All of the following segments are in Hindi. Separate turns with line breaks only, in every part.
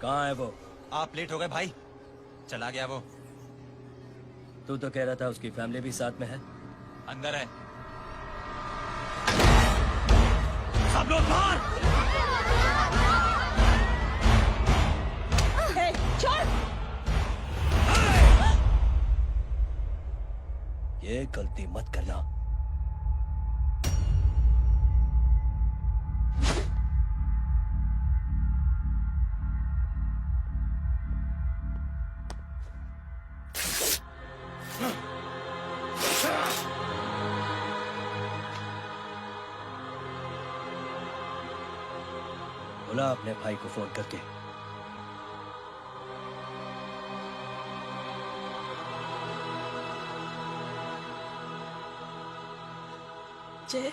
कहाँ है वो?
आप लेट हो गए भाई, चला गया वो।
तू तो कह रहा था उसकी फैमिली भी साथ में है।
अंदर है। सब लोग बाहर।
छोड़।
ये गलती मत करना। बुला अपने भाई को फोन करके।
जय,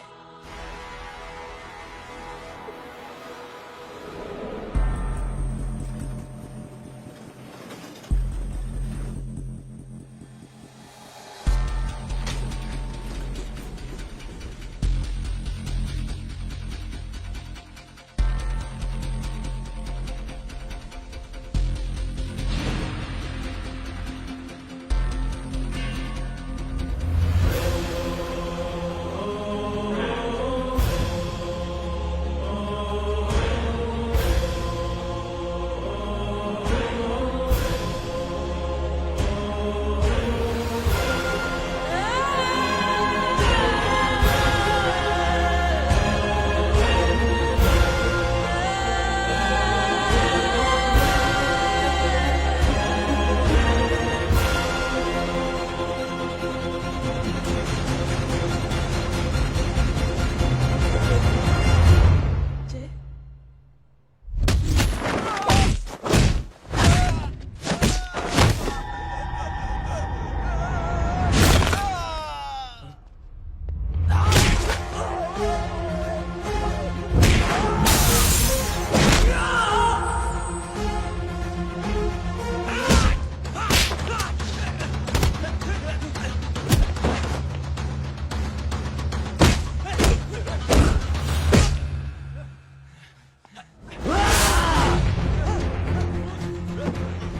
जय,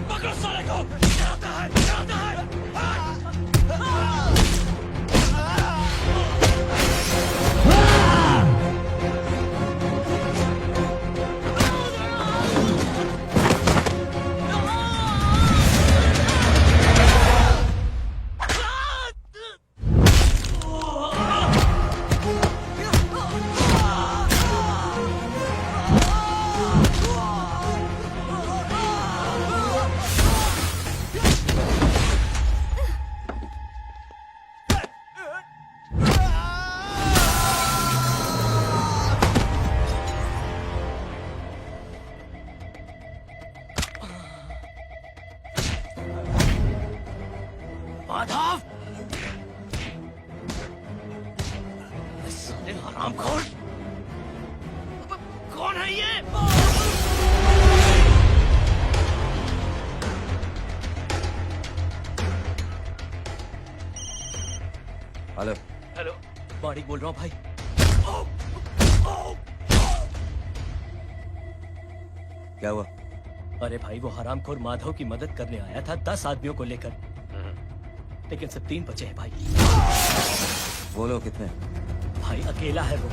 पकड़ो साले को। डराता है, डराता है।
माधव, साले हरामखोर, कौन है ये?
हेलो।
हेलो, मारिक बोल रहा हूँ भाई।
क्या हुआ?
अरे भाई, वो हरामखोर माधव की मदद करने आया था 10 आदमियों को लेकर, लेकिन सिर्फ 3 बचे हैं भाई।
बोलो कितने?
भाई अकेला है वो।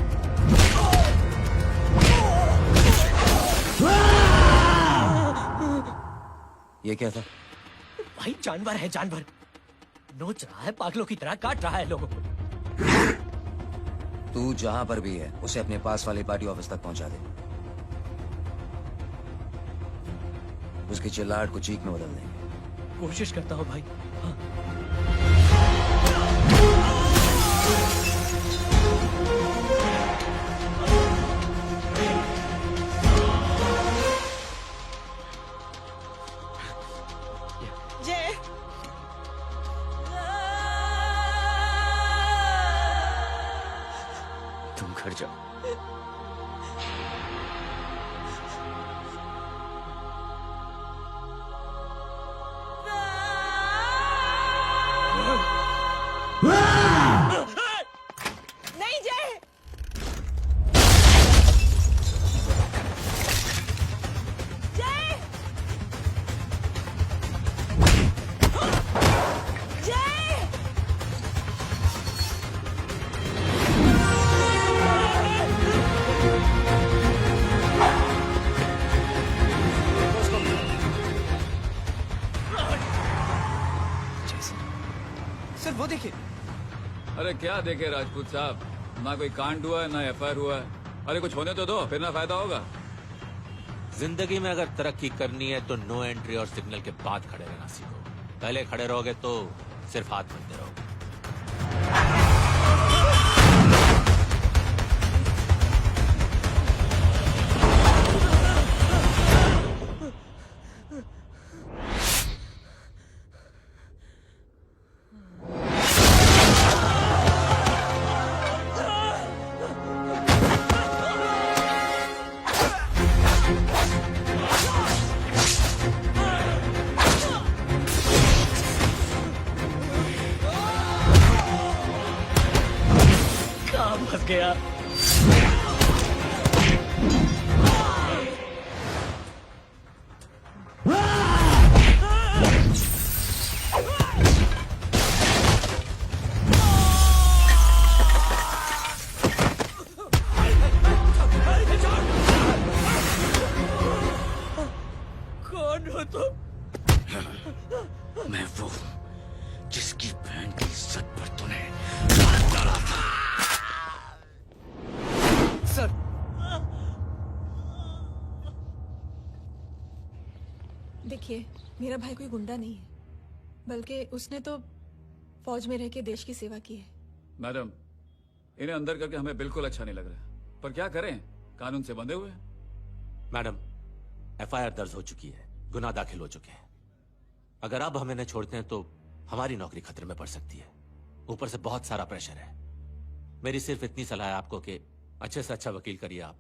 ये क्या था?
भाई जानवर है, जानवर। नोच रहा है, पागलों की तरह काट रहा है लोगों को।
तू जहां पर भी है उसे अपने पास वाले पार्टी ऑफिस तक पहुंचा दे। उसकी चिल्लाहट को चीख में बदल देंगे।
कोशिश करता हूँ भाई। हाँ।
जय,
तुम घर जाओ।
नहीं जय, जय,
सर वो देखिए।
अरे क्या देखे राजपूत साहब, ना कोई कांड हुआ है ना एफआईआर हुआ है। अरे कुछ होने तो दो, फिर ना फायदा होगा।
जिंदगी में अगर तरक्की करनी है तो नो एंट्री और सिग्नल के बाद खड़े रहना सीखो। पहले खड़े रहोगे तो सिर्फ हाथ बनते रहोगे।
काम फंस गया। कौन हो तुम?
मैं वो हूं जिसकी बहन की इज्जत पर तूने
सर
देखिए, मेरा भाई कोई गुंडा नहीं है, बल्कि उसने तो फौज में रह के देश की सेवा की है।
मैडम, इन्हें अंदर करके हमें बिल्कुल अच्छा नहीं लग रहा, पर क्या करें, कानून से बंधे हुए हैं।
मैडम, एफआईआर दर्ज हो चुकी है, गुनाह दाखिल हो चुके हैं। अगर अब हम इन्हें छोड़ते हैं तो हमारी नौकरी खतरे में पड़ सकती है। ऊपर से बहुत सारा प्रेशर है। मेरी सिर्फ इतनी सलाह है आपको कि अच्छे से अच्छा वकील करिए आप।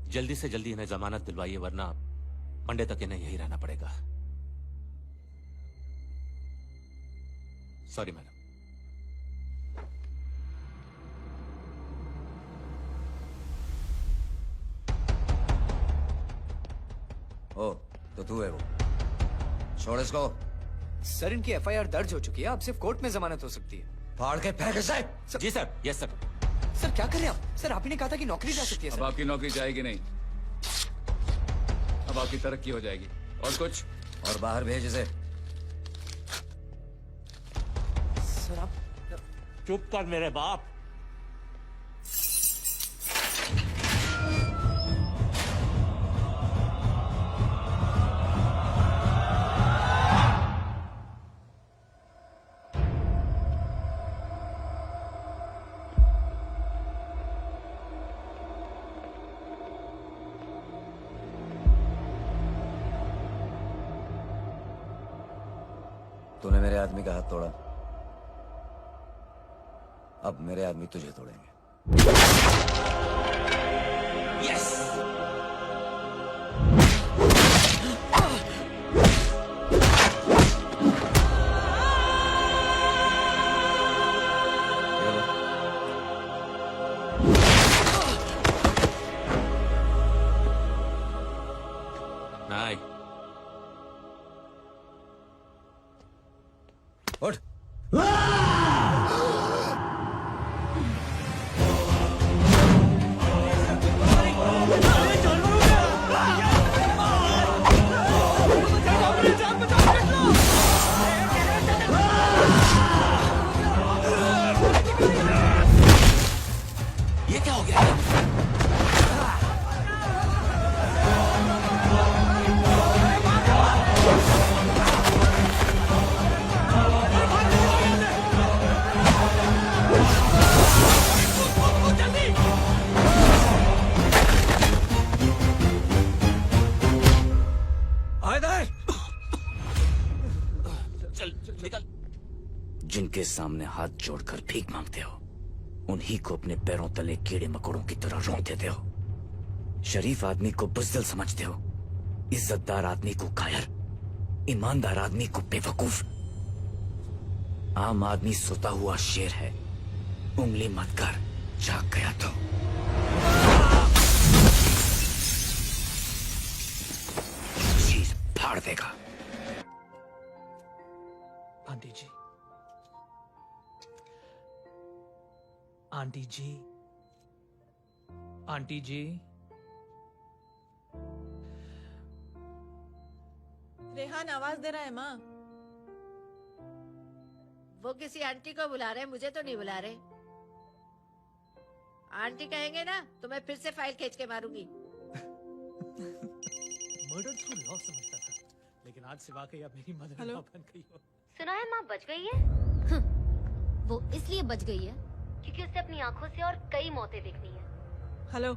जल्दी से जल्दी इन्हें जमानत दिलवाइए, वरना मंडे तक इन्हें यही रहना पड़ेगा। Sorry madam.
ओ तो तू है वो। छोड़ इसको।
सर इनकी एफआईआर दर्ज हो चुकी है, अब सिर्फ कोर्ट में जमानत हो सकती है।
फाड़ के फेंक इसे।
जी सर। Yes sir.
सर क्या कर रहे हैं आप? सर आप ही ने कहा था कि नौकरी जा सकती है।
अब
सर
आपकी नौकरी जाएगी नहीं, अब आपकी तरक्की हो जाएगी। और कुछ?
और बाहर भेज इसे।
सर आप
चुप कर मेरे बाप।
तूने मेरे आदमी का हाथ तोड़ा, अब मेरे आदमी तुझे तोड़ेंगे।
यस। नहीं।
उठ।
ये क्या हो गया? निकल।
जिनके सामने हाथ जोड़कर भीख मांगते हो, उन्हीं को अपने पैरों तले कीड़े मकोड़ों की तरह रोक देते हो। शरीफ आदमी को बुज़दिल समझते हो, इज्जतदार आदमी को कायर, ईमानदार आदमी को बेवकूफ। आम आदमी सोता हुआ शेर है, उंगली मत कर, जाग गया तो। चीज फाड़ देगा।
आंटी जी, आंटी जी, आंटी जी।
रेहान आवाज दे रहा है माँ।
वो किसी आंटी को बुला रहे हैं, मुझे तो नहीं बुला रहे। आंटी कहेंगे ना तो मैं फिर से फाइल खींच के मारूंगी।
मर्डर थ्रू लॉ समझता था, लेकिन आज से वाकई अब मेरी मदर
हेलो?
लॉ बन गई हो।
सुना है माँ बच गई है। वो इसलिए बच गई है क्योंकि उसे अपनी आंखों से और कई मौतें देखनी है।
हेलो,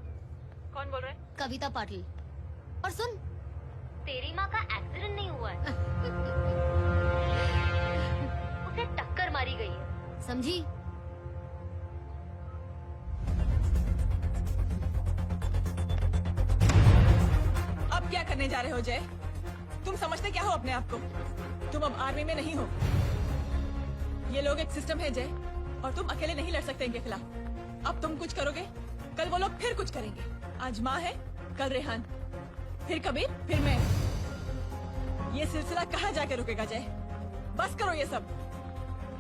कौन बोल रहे हैं?
कविता पाटिल। और सुन, तेरी माँ का एक्सीडेंट नहीं हुआ है, उसे टक्कर मारी गई है, समझी?
अब क्या करने जा रहे हो जय? तुम समझते क्या हो अपने आप को? तुम अब आर्मी में नहीं हो। ये लोग एक सिस्टम है जय, और तुम अकेले नहीं लड़ सकते इनके खिलाफ। अब तुम कुछ करोगे, कल वो लोग फिर कुछ करेंगे। आज माँ है, कल रेहान, फिर कबीर, फिर मैं। ये सिलसिला कहाँ जाके रुकेगा जय? बस करो ये सब।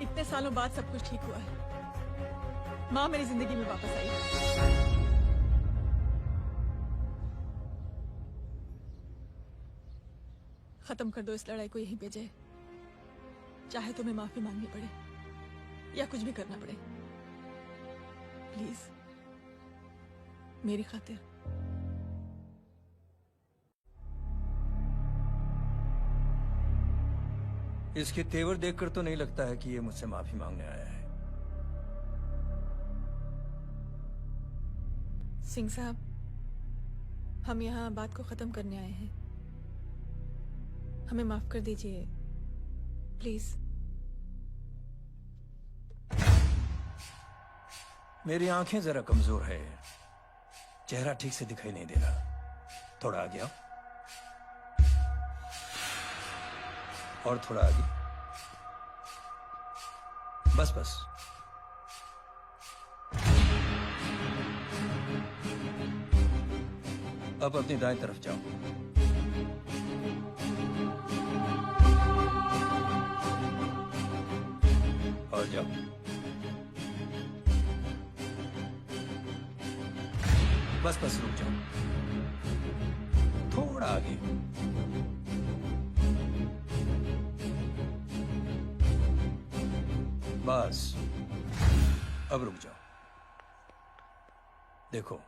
इतने सालों बाद सब कुछ ठीक हुआ है। माँ मेरी जिंदगी में वापस आई। खत्म कर दो इस लड़ाई को यहीं पे जय। चाहे तुम्हें माफी मांगनी पड़े या कुछ भी करना पड़े, प्लीज मेरी खातिर।
इसके तेवर देखकर तो नहीं लगता है कि ये मुझसे माफी मांगने आया है।
सिंह साहब, हम यहाँ बात को खत्म करने आए हैं। हमें माफ कर दीजिए प्लीज।
मेरी आंखें जरा कमजोर है, चेहरा ठीक से दिखाई नहीं दे रहा। थोड़ा आगे आओ, और थोड़ा आगे। बस बस। अब अपनी दाएं तरफ जाओ। और जाओ। बस बस रुक जाओ, थोड़ा आगे। बस अब रुक जाओ। देखो,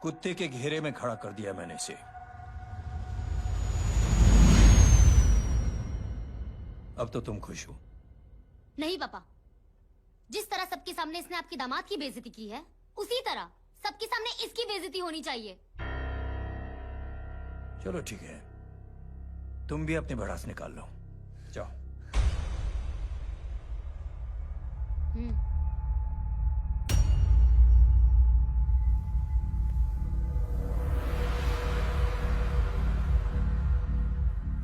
कुत्ते के घेरे में खड़ा कर दिया मैंने इसे। अब तो तुम खुश हो?
नहीं पापा, जिस तरह सबके सामने इसने आपकी दामाद की बेइज्जती की है, उसी तरह सबके सामने इसकी बेइज्जती होनी चाहिए।
चलो ठीक है, तुम भी अपनी भड़ास निकाल लो। जाओ।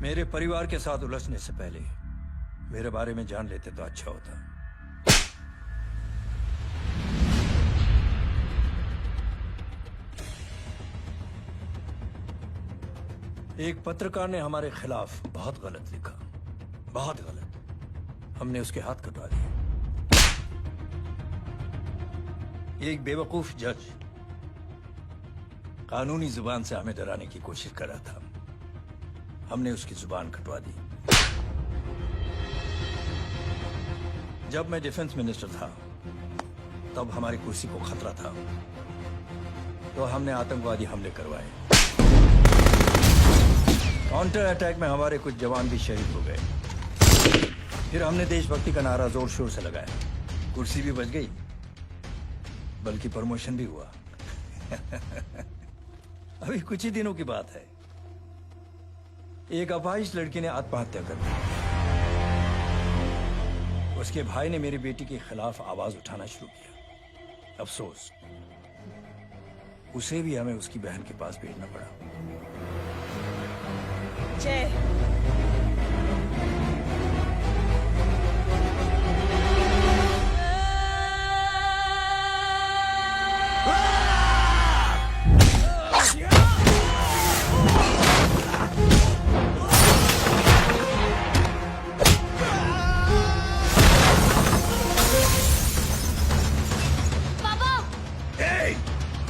मेरे परिवार के साथ उलझने से पहले मेरे बारे में जान लेते तो अच्छा होता। एक पत्रकार ने हमारे खिलाफ बहुत गलत लिखा, बहुत गलत। हमने उसके हाथ कटवा दिए। एक बेवकूफ जज कानूनी जुबान से हमें डराने की कोशिश कर रहा था। हमने उसकी जुबान कटवा दी। जब मैं डिफेंस मिनिस्टर था, तब हमारी कुर्सी को खतरा था, तो हमने आतंकवादी हमले करवाए। काउंटर अटैक में हमारे कुछ जवान भी शहीद हो गए। फिर हमने देशभक्ति का नारा जोर शोर से लगाया। कुर्सी भी बच गई, बल्कि प्रमोशन भी हुआ। अभी कुछ ही दिनों की बात है, एक अपाहिज लड़की ने आत्महत्या कर दी। उसके भाई ने मेरी बेटी के खिलाफ आवाज उठाना शुरू किया। अफसोस, उसे भी हमें उसकी बहन के पास भेजना पड़ा।
जय,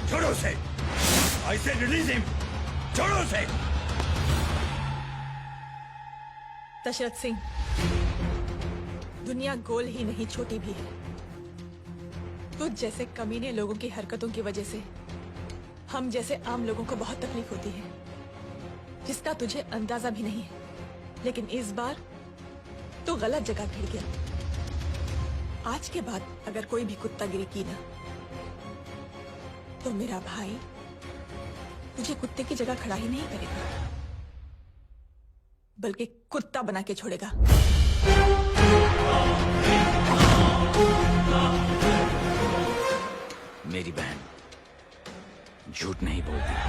छोड़ो उसे। I said release him. छोड़ो उसे।
दशरथ सिंह, दुनिया गोल ही नहीं छोटी भी है। तुझ जैसे कमीने लोगों की हरकतों की वजह से हम जैसे आम लोगों को बहुत तकलीफ होती है, जिसका तुझे अंदाजा भी नहीं है। लेकिन इस बार तू गलत जगह भिड़ गया। आज के बाद अगर कोई भी कुत्तागिरी की ना, तो मेरा भाई तुझे कुत्ते की जगह खड़ा ही नहीं करेगा, बल्कि कुत्ता बना के छोड़ेगा।
मेरी बहन झूठ नहीं बोलती।